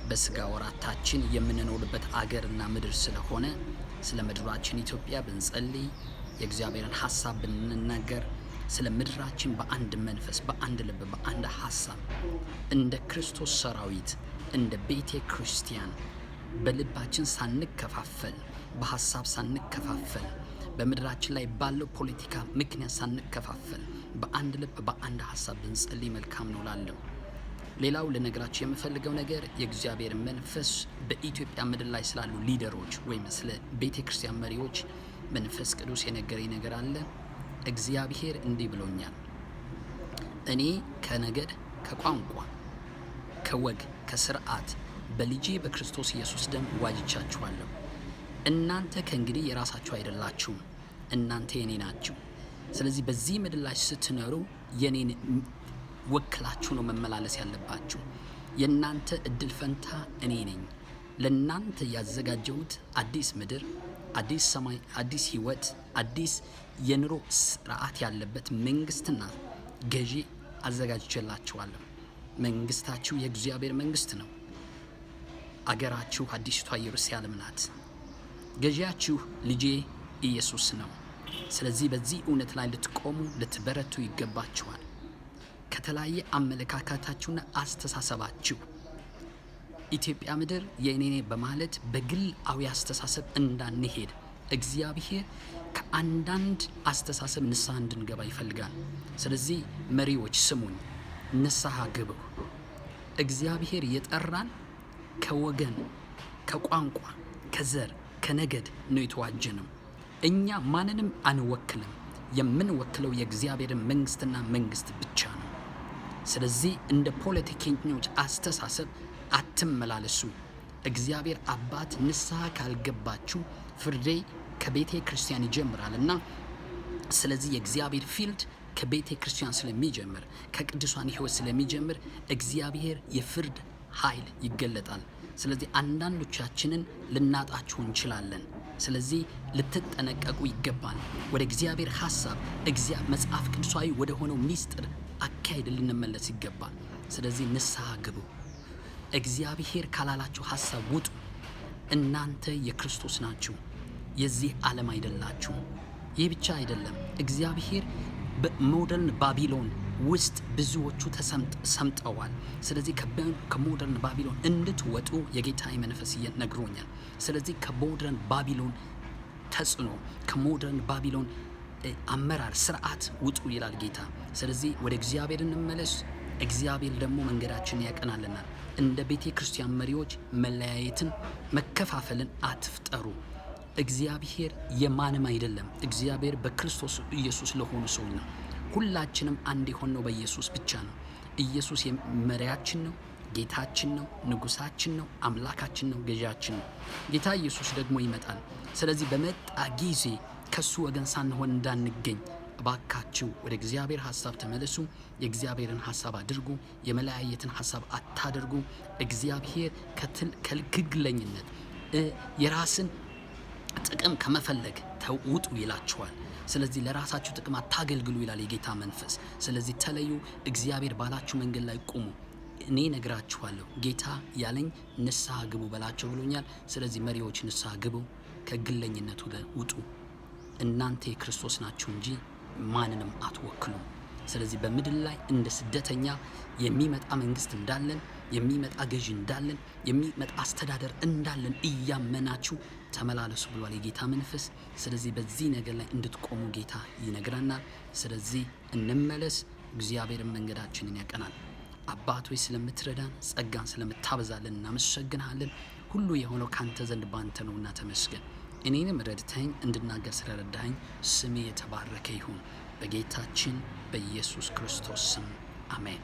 በስጋ ወራታችን የምንኖርበት አገርና ምድር ስለሆነ ስለ ምድራችን ኢትዮጵያ ብንጸልይ የእግዚአብሔርን ሐሳብ ብንናገር ስለ ምድራችን በአንድ መንፈስ በአንድ ልብ በአንድ ሐሳብ እንደ ክርስቶስ ሰራዊት እንደ ቤተ ክርስቲያን በልባችን ሳንከፋፈል በሐሳብ ሳንከፋፈል በምድራችን ላይ ባለው ፖለቲካ ምክንያት ሳንከፋፈል በአንድ ልብ በአንድ ሐሳብ ብንጸልይ መልካም ነው ላለው። ሌላው ልነግራችሁ የምፈልገው ነገር የእግዚአብሔር መንፈስ በኢትዮጵያ ምድር ላይ ስላሉ ሊደሮች ወይም ስለ ቤተ ክርስቲያን መሪዎች መንፈስ ቅዱስ የነገረኝ ነገር አለ። እግዚአብሔር እንዲህ ብሎኛል፣ እኔ ከነገድ ከቋንቋ ከወግ ከስርዓት በልጄ በክርስቶስ ኢየሱስ ደም ዋጅቻችኋለሁ። እናንተ ከእንግዲህ የራሳችሁ አይደላችሁም፣ እናንተ የኔ ናችሁ። ስለዚህ በዚህ ምድር ላይ ስትኖሩ የኔን ወክላችሁ ነው መመላለስ ያለባችሁ። የእናንተ እድል ፈንታ እኔ ነኝ። ለእናንተ ያዘጋጀሁት አዲስ ምድር፣ አዲስ ሰማይ፣ አዲስ ህይወት፣ አዲስ የኑሮ ስርዓት ያለበት መንግስትና ገዢ አዘጋጅቼላችኋለሁ። መንግስታችሁ የእግዚአብሔር መንግስት ነው። አገራችሁ አዲስቷ ኢየሩሳሌም ናት። ገዢያችሁ ልጄ ኢየሱስ ነው። ስለዚህ በዚህ እውነት ላይ ልትቆሙ ልትበረቱ ይገባችኋል። ከተለያየ አመለካከታችሁና አስተሳሰባችሁ ኢትዮጵያ ምድር የኔ በማለት በግላዊ አስተሳሰብ እንዳንሄድ እግዚአብሔር ከአንዳንድ አስተሳሰብ ንስሐ እንድንገባ ይፈልጋል። ስለዚህ መሪዎች ስሙኝ፣ ንስሐ ግቡ። እግዚአብሔር የጠራን ከወገን ከቋንቋ ከዘር ከነገድ ነው የተዋጀነው። እኛ ማንንም አንወክልም። የምንወክለው የእግዚአብሔርን መንግስትና መንግስት ብቻ ነው። ስለዚህ እንደ ፖለቲከኞች አስተሳሰብ አትመላለሱ። እግዚአብሔር አባት ንስሐ ካልገባችሁ ፍርዴ ከቤተ ክርስቲያን ይጀምራልና፣ ስለዚህ የእግዚአብሔር ፊልድ ከቤተ ክርስቲያን ስለሚጀምር ከቅዱሳን ህይወት ስለሚጀምር እግዚአብሔር የፍርድ ኃይል ይገለጣል። ስለዚህ አንዳንዶቻችንን ልናጣችሁ እንችላለን። ስለዚህ ልትጠነቀቁ ይገባል። ወደ እግዚአብሔር ሐሳብ መጽሐፍ ቅዱሳዊ ወደ ሆነው ሚስጥር አካሄድ ልንመለስ ይገባል። ስለዚህ ንስሐ ግቡ። እግዚአብሔር ካላላችሁ ሐሳብ ውጡ። እናንተ የክርስቶስ ናችሁ፣ የዚህ ዓለም አይደላችሁ። ይህ ብቻ አይደለም፣ እግዚአብሔር በሞደርን ባቢሎን ውስጥ ብዙዎቹ ሰምጠዋል። ስለዚህ ከሞደርን ባቢሎን እንድትወጡ የጌታ መንፈስ ነግሮኛል። ስለዚህ ከሞደርን ባቢሎን ተጽዕኖ ከሞደርን ባቢሎን አመራር ስርዓት ውጡ ይላል ጌታ። ስለዚህ ወደ እግዚአብሔር እንመለስ። እግዚአብሔር ደግሞ መንገዳችንን ያቀናልናል። እንደ ቤተ ክርስቲያን መሪዎች መለያየትን መከፋፈልን አትፍጠሩ። እግዚአብሔር የማንም አይደለም። እግዚአብሔር በክርስቶስ ኢየሱስ ለሆኑ ሰዎች ነው። ሁላችንም አንድ የሆነው በኢየሱስ ብቻ ነው። ኢየሱስ መሪያችን ነው፣ ጌታችን ነው፣ ንጉሳችን ነው፣ አምላካችን ነው፣ ገዣችን ነው። ጌታ ኢየሱስ ደግሞ ይመጣል። ስለዚህ በመጣ ጊዜ ከሱ ወገን ሳንሆን እንዳንገኝ እባካችሁ ወደ እግዚአብሔር ሐሳብ ተመለሱ። የእግዚአብሔርን ሐሳብ አድርጉ። የመለያየትን ሐሳብ አታድርጉ። እግዚአብሔር ከግለኝነት የራስን ጥቅም ከመፈለግ ተውጡ ይላችኋል። ስለዚህ ለራሳችሁ ጥቅም አታገልግሉ ይላል የጌታ መንፈስ። ስለዚህ ተለዩ፣ እግዚአብሔር ባላችሁ መንገድ ላይ ቁሙ። እኔ ነግራችኋለሁ፣ ጌታ ያለኝ ንስሐ ግቡ በላቸው ብሎኛል። ስለዚህ መሪዎች ንስሐ ግቡ፣ ከግለኝነቱ ውጡ። እናንተ የክርስቶስ ናችሁ እንጂ ማንንም አትወክሉም። ስለዚህ በምድር ላይ እንደ ስደተኛ የሚመጣ መንግስት እንዳለን፣ የሚመጣ ገዢ እንዳለን፣ የሚመጣ አስተዳደር እንዳለን እያመናችሁ ተመላለሱ ብሏል የጌታ መንፈስ። ስለዚህ በዚህ ነገር ላይ እንድትቆሙ ጌታ ይነግረናል። ስለዚህ እንመለስ፣ እግዚአብሔርን መንገዳችንን ያቀናል። አባት ሆይ ስለምትረዳን ጸጋን ስለምታበዛልን እናመሰግንሃለን። ሁሉ የሆነው ካንተ ዘንድ ባንተ ነውና ተመስገን። እኔንም ረድተኝ እንድናገር ስለረዳኸኝ ስሜ የተባረከ ይሁን። በጌታችን በኢየሱስ ክርስቶስ ስም አሜን።